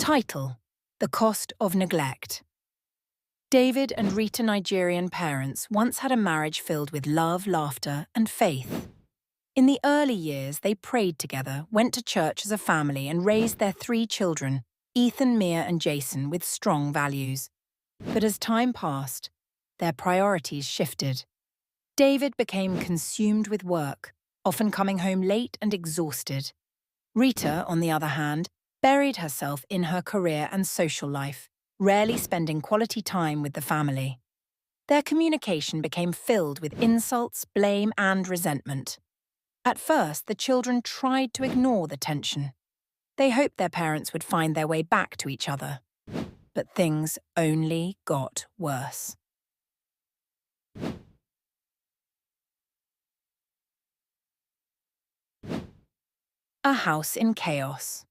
Title: The Cost of Neglect. David and Rita Nigerian parents once had a marriage filled with love, laughter, and faith. In the early years, they prayed together, went to church as a family, and raised their 3 children, Ethan, Mia, and Jason, with strong values. But as time passed, their priorities shifted. David became consumed with work, often coming home late and exhausted. Rita, on the other hand, buried herself in her career and social life, rarely spending quality time with the family. Their communication became filled with insults, blame, and resentment. At first, the children tried to ignore the tension. They hoped their parents would find their way back to each other. But things only got worse. A house in chaos.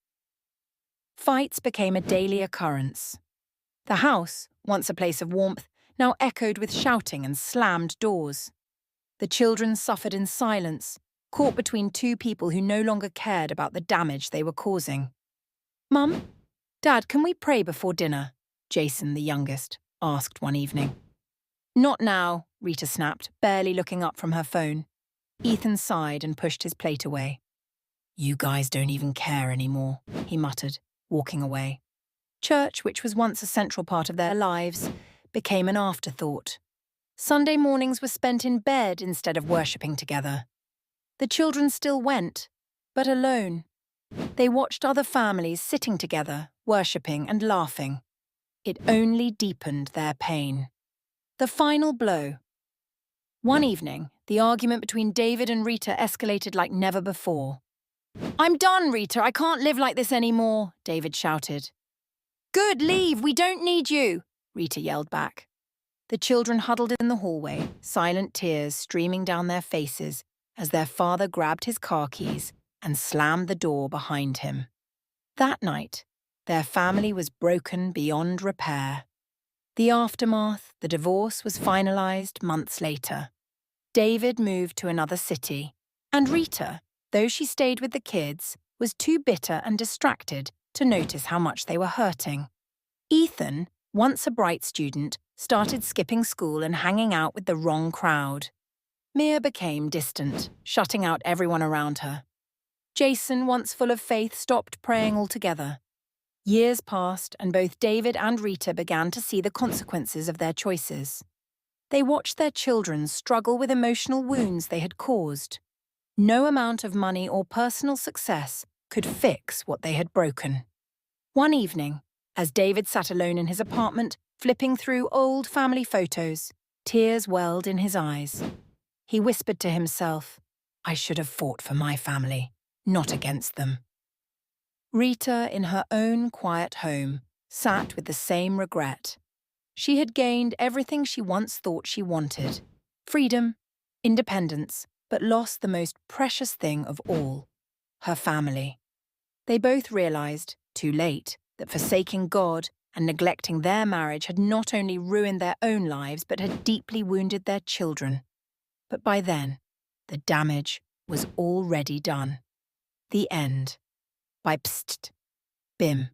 Fights became a daily occurrence. The house, once a place of warmth, now echoed with shouting and slammed doors. The children suffered in silence, caught between 2 people who no longer cared about the damage they were causing. "Mum? Dad, can we pray before dinner?" Jason, the youngest, asked one evening. "Not now," Rita snapped, barely looking up from her phone. Ethan sighed and pushed his plate away. "You guys don't even care anymore," he muttered, walking away. Church, which was once a central part of their lives, became an afterthought. Sunday mornings were spent in bed instead of worshipping together. The children still went, but alone. They watched other families sitting together, worshipping and laughing. It only deepened their pain. The final blow. One evening, the argument between David and Rita escalated like never before. "I'm done, Rita. I can't live like this anymore," David shouted. "Good, leave. We don't need you," Rita yelled back. The children huddled in the hallway, silent tears streaming down their faces as their father grabbed his car keys and slammed the door behind him. That night, their family was broken beyond repair. The aftermath, the divorce, was finalized months later. David moved to another city, and Rita, though she stayed with the kids, was too bitter and distracted to notice how much they were hurting. Ethan, once a bright student, started skipping school and hanging out with the wrong crowd. Mia became distant, shutting out everyone around her. Jason, once full of faith, stopped praying altogether. Years passed, and both David and Rita began to see the consequences of their choices. They watched their children struggle with emotional wounds they had caused. No amount of money or personal success could fix what they had broken. One evening, as David sat alone in his apartment, flipping through old family photos, tears welled in his eyes. He whispered to himself, "I should have fought for my family, not against them." Rita, in her own quiet home, sat with the same regret. She had gained everything she once thought she wanted: freedom, independence, but lost the most precious thing of all: her family. They both realized, too late, that forsaking God and neglecting their marriage had not only ruined their own lives but had deeply wounded their children. But by then, the damage was already done. The end. By pst, bim.